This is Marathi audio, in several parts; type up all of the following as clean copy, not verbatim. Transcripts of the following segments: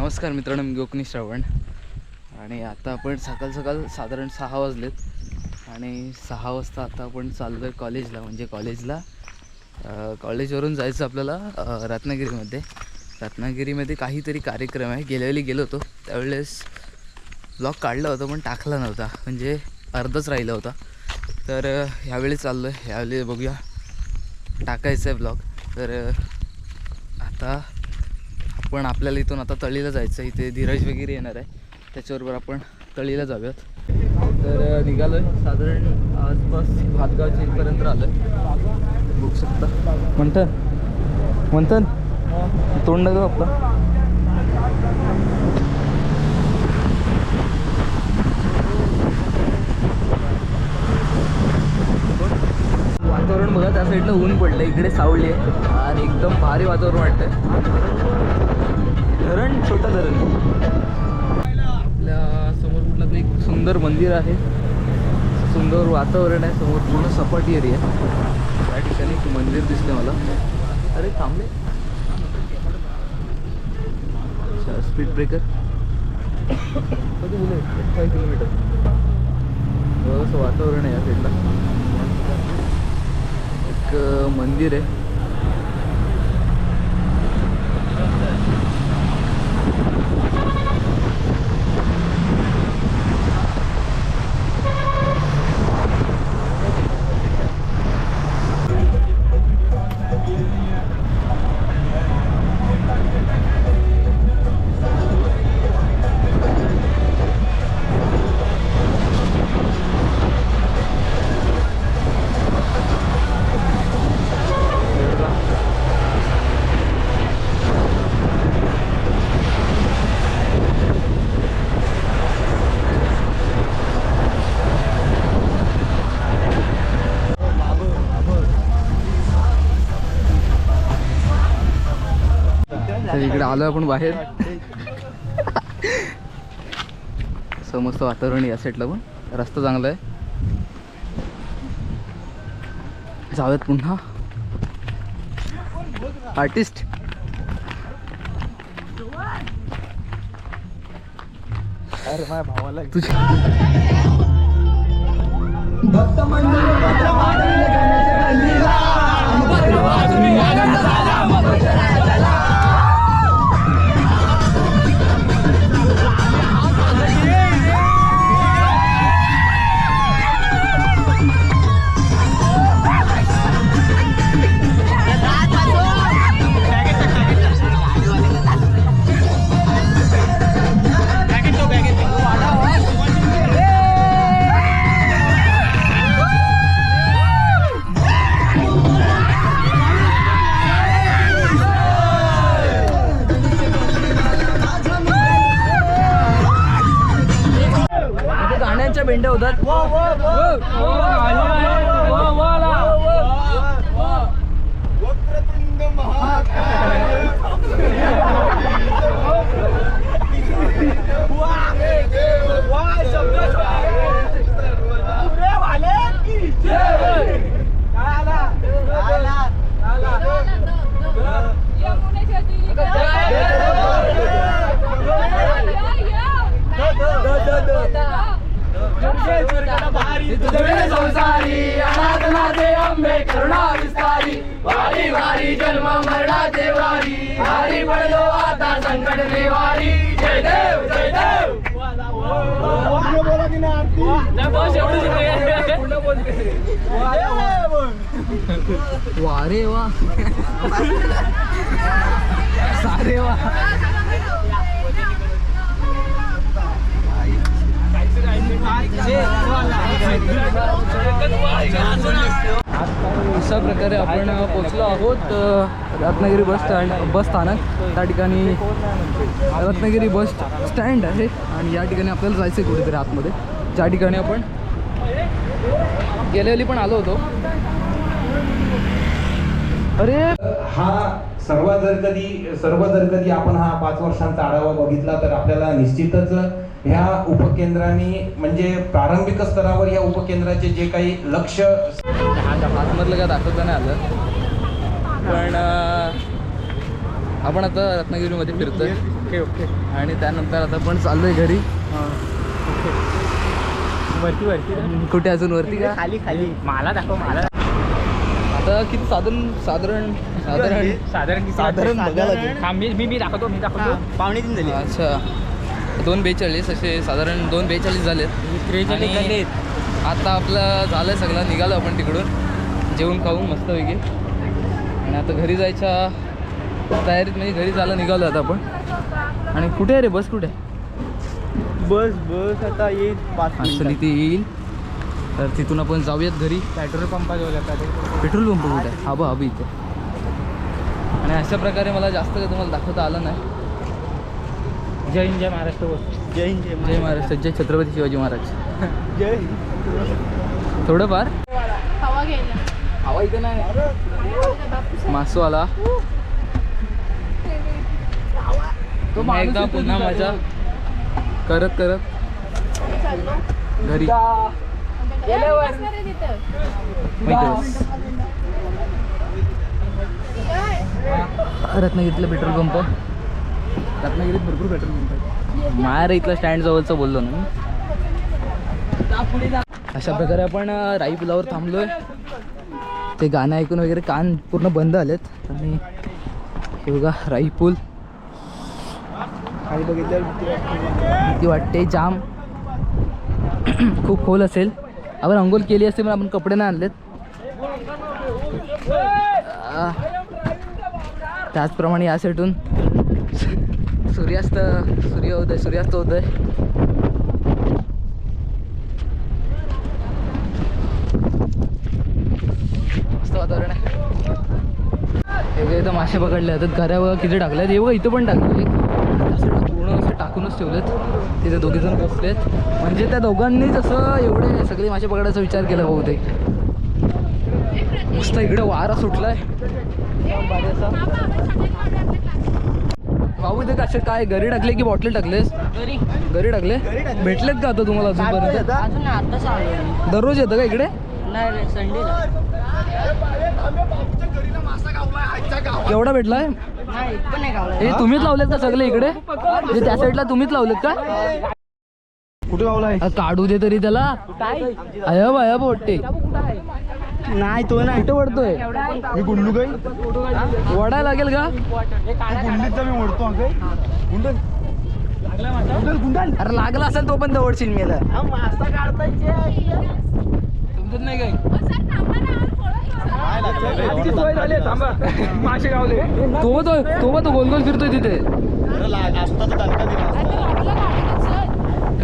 नमस्कार मित्रांनो, मी गोकनी श्रवण आणि आता आपण सकाळ साधारण 6 वाजलेत आणि 6 वाजता आता आपण चाललो आहे कॉलेजला. म्हणजे कॉलेजवरून जायचं आपल्याला रत्नागिरीमध्ये काहीतरी कार्यक्रम आहे. गेल्यावेळी गेलो होतो त्यावेळेस ब्लॉग काढला होता पण टाकला नव्हता, म्हणजे अर्धच राहिला होता. तर ह्यावेळी चाललो आहे, ह्यावेळी बघूया टाकायचं आहे ब्लॉग. तर आता आपण आपल्याला इथून आता तळीला जायचं आहे. इथे धीरज वगैरे येणार आहे, त्याच्याबरोबर आपण तळीला जाऊयात. तर निघालो आहे साधारण आसपास भातगावच्या इथपर्यंत आलो आहे. बघू शकता. मंथन तोंड नका आपलं. वातावरण बघा, त्या साईडला ऊन पडलं, इकडे सावली आहे आणि एकदम भारी वातावरण वाटतंय. धरण, छोटं धरण. आपल्या समोर कुठलं तरी एक सुंदर मंदिर आहे, सुंदर वातावरण आहे, समोर पूर्ण सपाटी एरिया. त्या ठिकाणी एक मंदिर दिसते मला. अरे थांबले. अच्छा, स्पीड ब्रेकर. कधी बोलले 5 किलोमीटर. असं वातावरण आहे या साईडला. एक मंदिर आहे. तर इकडे आलो आपण बाहेर. समस्त वातावरण या साईडला, पण रस्ता चांगला आहे. जाऊयात पुन्हा. आर्टिस्ट अरे माझ्या भावाला तुझ्या भेंड्या होतात. संसारी अनाथनाथे अंबे करुणा विस्तारी, वारी वारी जन्म मरणाचे वारी, हरी पडलो आता संकट निवारी. जय देव जय देव. वारे वा सारे वा. अशा प्रकारे आपण पोचलो आहोत रत्नागिरी बस स्थानक. त्या ठिकाणी रत्नागिरी बस स्टँड आहे आणि या ठिकाणी आपल्याला जायचं आहे कुठेतरी आतमध्ये, ज्या ठिकाणी आपण गेल्यावेळी पण आलो होतो. अरे हा सर्व जर कधी आपण हा 5 वर्षांचा आढावा बघितला तर आपल्याला निश्चितच ह्या उपकेंद्रांनी, म्हणजे प्रारंभिक स्तरावर या उपकेंद्राचे जे काही लक्ष आतमधलं काय दाखवता नाही आलं, पण आपण आता रत्नागिरीमध्ये फिरतोय ओके ओके आणि त्यानंतर आता आपण चाललोय घरी. हां ओके. वरती वरती ना? कुठे अजून वरती का? खाली खाली मला दाखव मला. आता किती साधारण साधारण बघायला लागेल. हां मी दाखवतो पावणे 3 झाली. अच्छा 2:42 असे साधारण 2:42 झालेत. 43 झाले. आता आपलं झालं सगळं, निघालो आपण तिकडून जेवून खाऊन मस्तपैकी आणि आता घरी जायच्या तयारीत, म्हणजे घरी जायला निघालो आता आपण. आणि कुठे आहे रे बस, कुठे आहे? बस आता येईल 5 ॲक्च्युली ती येईल, तर तिथून आपण जाऊयात घरी. पेट्रोल पंपाजवळ पेट्रोल पंप कुठे आहे? हा बा इथे. आणि अशा प्रकारे मला जास्त काही तुम्हाला दाखवता आलं नाही. जय हिंद जय महाराष्ट्र बोल. जय हिंद जय महाराष्ट्र, जय छत्रपती शिवाजी महाराज. जय थोडंफार हवा घ्यायला. हवा इथे नाही. मासू आला तो एकदा पुन्हा मजा करत चाललो. घरी बसणार आहे तिथं. रत्नागिरीतलं पेट्रोल पंप. रत्नागिरीत भरपूर पेट्रोल पंप आहे. मायार इथलं स्टँड जवळचं बोललो ना मी. अशा प्रकारे आपण राई पुलावर थांबलोय. ते गाणं ऐकून वगैरे कान पूर्ण बंद आलेत. आणि हे बघा राई पूल. खाली बघितलं भीती वाटते जाम. खूप खोल असेल. आपण अंघोळ केली असते पण आपण कपडे नाही आणलेत. त्याचप्रमाणे या साईडून सूर्यास्त होतोय. मस्त वातावरण आहे. हे इथं मासे पकडले जातात. घरा बघा किती टाकल्यात. हे बघा इथं पण टाकले. पूर्ण असं टाकूनच ठेवलेत. तिथे दोघेजण बसलेत. म्हणजे त्या दोघांनीच असं एवढे सगळे मासे पकडायचा विचार केला बहुतेक. मस्त इकडे वारा सुटलाय. भाऊ इथे कसे काय घरी टाकले की बॉटल टाकलेस? घरी टाकले. भेटलेत का आता तुम्हाला अजूनपर्यंत? अजून आताच आलो. दररोज येतं का इकडे? नाही संडेला. केवढा भेटलाय? नाही पण नाही गावला. हे तुम्हीच लावलेत का सगळे इकडे? म्हणजे त्या साईडला तुम्हीच लावलेत का? कुठे गावलाय? काढू दे तरी त्याला. अयब अयब वाटते. नाही तो नाही. कुठे वडतोय? मी गुंडू काही वडायला लागेल का? गुंडीचा मी ओढतो गुंडल गुंडल. अरे लागला असेल तो पण जवळशील मी याला. मासा काढताय. समजत नाही काय? मासे गावले. तो गोल गोल फिरतोय तिथे.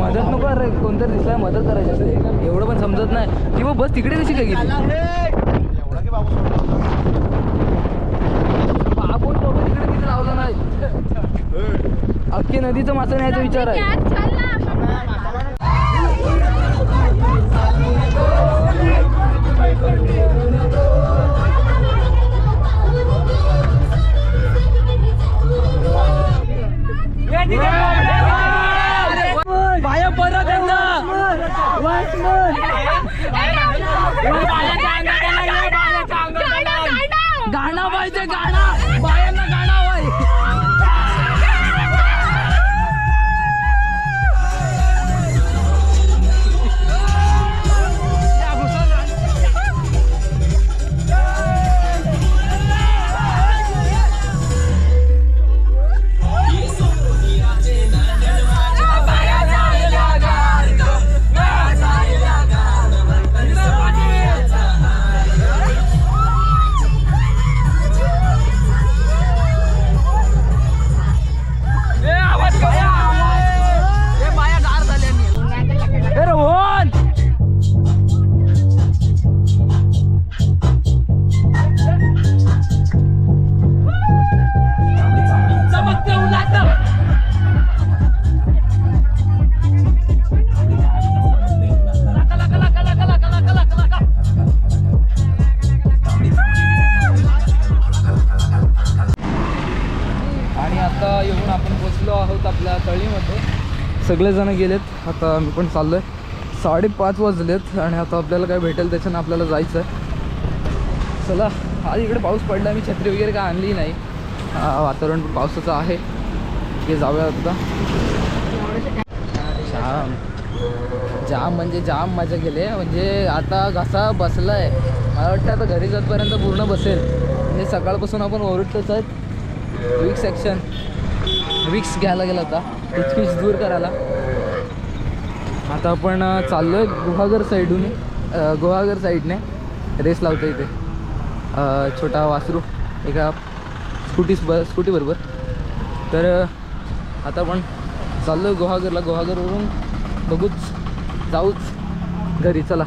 मदत नको अरे, कोणतरी दिसलाय मदत करायची असते. एवढं पण समजत नाही. ती बस तिकडे कशी काय गेली? बाबून बाबा तिकडे तिथे लावलं नाही. अख्खी नदीचं मासा न्यायचा विचार आहे. बाया परत गाणं पाहिजे. गाणं बायांना गाणं हवंय. सगळेजण गेलेत. आता मी पण चाललो आहे. 5:30 वाजलेत आणि आता आपल्याला काय भेटेल त्याच्यानं आपल्याला जायचं आहे. चला. आज इकडे पाऊस पडला. मी छत्री वगैरे काय आणली नाही. वातावरण पण पावसाचं आहे की जाऊया आता. जाम म्हणजे जाम मजा केली आहे. म्हणजे आता घसा बसला आहे. मला वाटतं आता घरी जातपर्यंत पूर्ण बसेल. म्हणजे सकाळपासून आपण ओरडतोच आहेत. विक्स घ्यायला गेला होता हिचकिच दूर करायला. आता आपण चाललो आहे गुहागर साईडने रेस लावतो इथे. छोटा वासरू एका स्कूटीबरोबर. तर आता आपण चाललो आहे गुहागरला. गुहागरवरून जाऊच घरी. चला.